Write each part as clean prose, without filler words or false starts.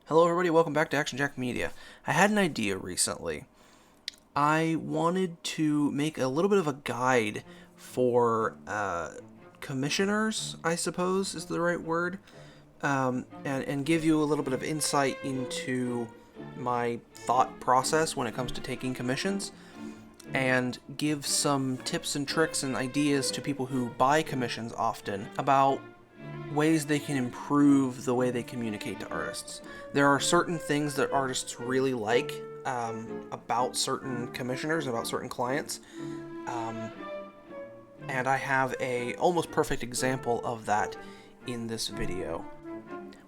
Hello everybody, welcome back to Action Jack Media. I had an idea recently. I wanted to make a little bit of a guide for commissioners, I suppose is the right word, and give you a little bit of insight into my thought process when it comes to taking commissions, and give some tips and tricks and ideas to people who buy commissions often about ways they can improve the way they communicate to artists. There are certain things that artists really like about certain commissioners, about certain clients, and I have a almost perfect example of that in this video.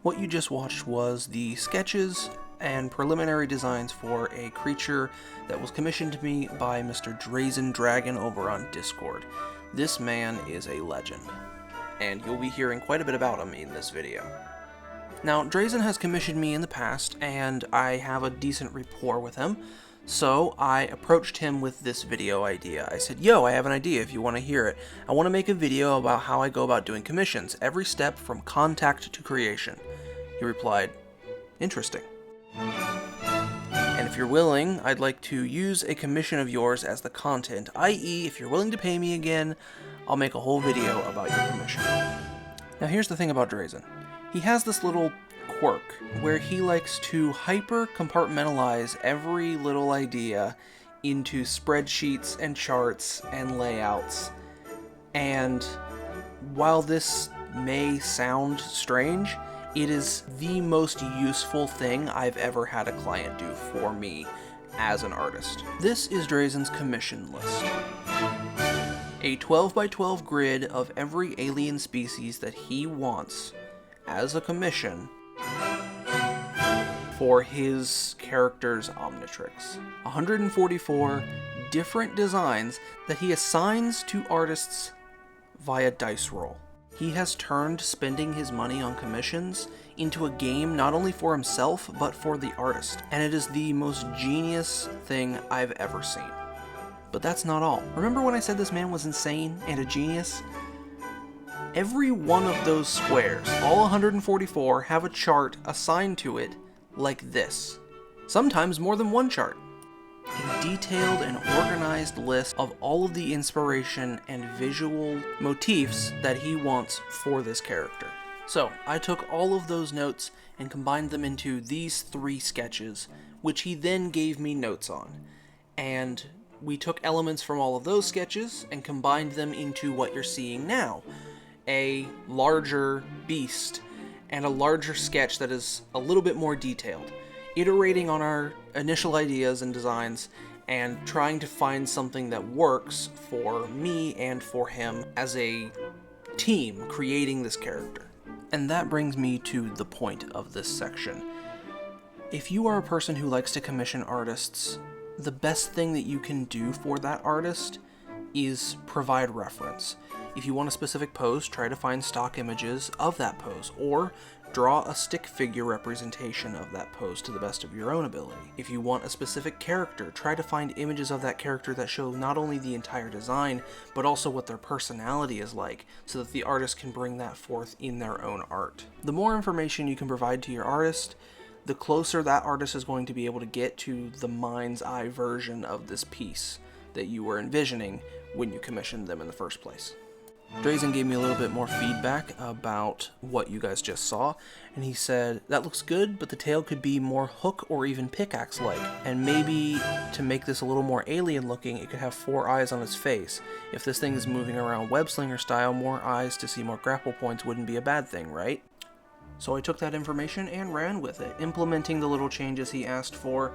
What you just watched was the sketches and preliminary designs for a creature that was commissioned to me by Mr. Drazen Dragon over on Discord. This man is a legend, and you'll be hearing quite a bit about him in this video. Now, Drazen has commissioned me in the past, and I have a decent rapport with him, so I approached him with this video idea. I said, yo, I have an idea if you want to hear it. I want to make a video about how I go about doing commissions, every step from contact to creation. He replied, interesting. And if you're willing, I'd like to use a commission of yours as the content, i.e., if you're willing to pay me again, I'll make a whole video about your commission. Now here's the thing about Drazen. He has this little quirk where he likes to hyper-compartmentalize every little idea into spreadsheets and charts and layouts. And while this may sound strange, it is the most useful thing I've ever had a client do for me as an artist. This is Drazen's commission list. A 12 by 12 grid of every alien species that he wants as a commission for his character's Omnitrix. 144 different designs that he assigns to artists via dice roll. He has turned spending his money on commissions into a game not only for himself, but for the artist, and it is the most genius thing I've ever seen. But that's not all. Remember when I said this man was insane and a genius? Every one of those squares, all 144, have a chart assigned to it like this. Sometimes more than one chart. A detailed and organized list of all of the inspiration and visual motifs that he wants for this character. So, I took all of those notes and combined them into these 3 sketches, which he then gave me notes on. And we took elements from all of those sketches and combined them into what you're seeing now. A larger beast and a larger sketch that is a little bit more detailed, iterating on our initial ideas and designs and trying to find something that works for me and for him as a team creating this character. And that brings me to the point of this section. If you are a person who likes to commission artists, the best thing that you can do for that artist is provide reference. If you want a specific pose, try to find stock images of that pose, or draw a stick figure representation of that pose to the best of your own ability. If you want a specific character, try to find images of that character that show not only the entire design, but also what their personality is like, so that the artist can bring that forth in their own art. The more information you can provide to your artist, the closer that artist is going to be able to get to the mind's eye version of this piece that you were envisioning when you commissioned them in the first place. Drazen gave me a little bit more feedback about what you guys just saw, and he said, that looks good, but the tail could be more hook or even pickaxe-like, and maybe to make this a little more alien looking, it could have 4 eyes on its face. If this thing is moving around web-slinger style, more eyes to see more grapple points wouldn't be a bad thing, right? So I took that information and ran with it, implementing the little changes he asked for,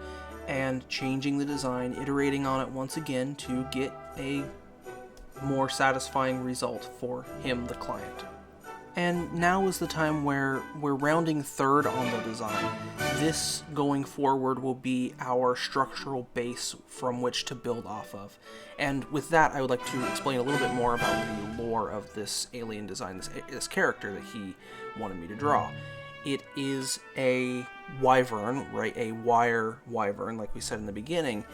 and changing the design, iterating on it once again to get a more satisfying result for him, the client. And now is the time where we're rounding third on the design. This, going forward, will be our structural base from which to build off of. And with that, I would like to explain a little bit more about the lore of this alien design, this character that he wanted me to draw. It is a wyvern, right? A wire wyvern, like we said in the beginning,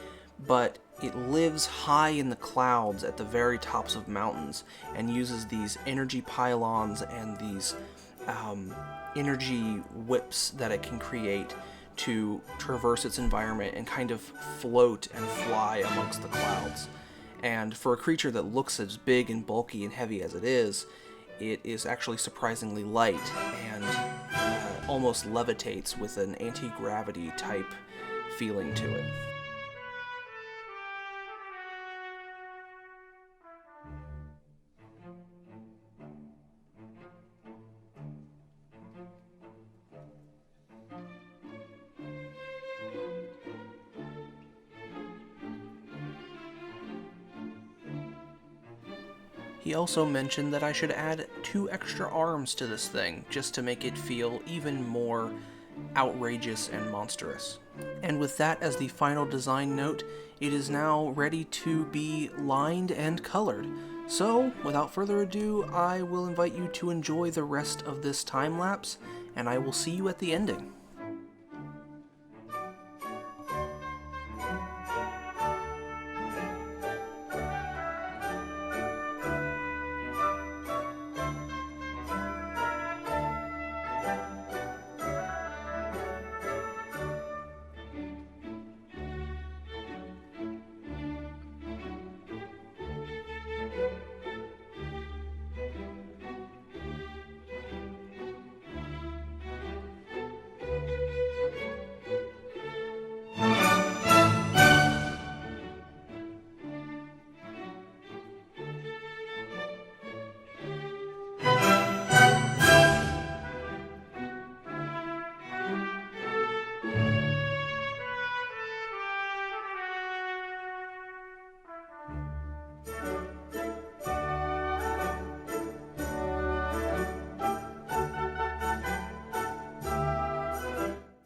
but it lives high in the clouds at the very tops of mountains and uses these energy pylons and these energy whips that it can create to traverse its environment and kind of float and fly amongst the clouds. And for a creature that looks as big and bulky and heavy as it is actually surprisingly light and almost levitates with an anti-gravity type feeling to it. He also mentioned that I should add 2 extra arms to this thing, just to make it feel even more outrageous and monstrous. And with that as the final design note, it is now ready to be lined and colored. So, without further ado, I will invite you to enjoy the rest of this time lapse, and I will see you at the ending.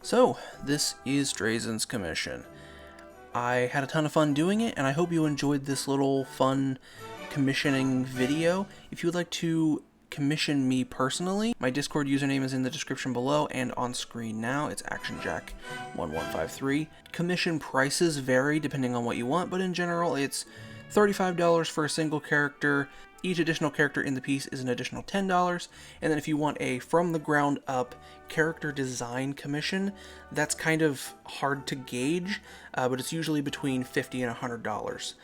So, this is Drazen's commission. I had a ton of fun doing it, and I hope you enjoyed this little fun commissioning video. If you would like to commission me personally, my Discord username is in the description below and on screen now. It's ActionJack1153. Commission prices vary depending on what you want, but in general it's $35 for a single character. Each additional character in the piece is an additional $10, and then if you want a from the ground up character design commission, that's kind of hard to gauge, but it's usually between $50 and $100.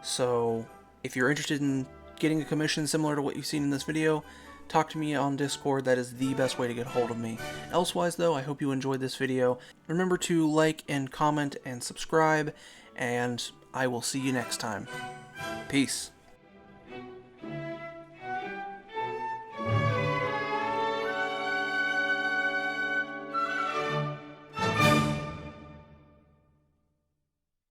So if you're interested in getting a commission similar to what you've seen in this video, talk to me on Discord. That is the best way to get a hold of me. Elsewise though, I hope you enjoyed this video. Remember to like and comment and subscribe, and I will see you next time. Peace.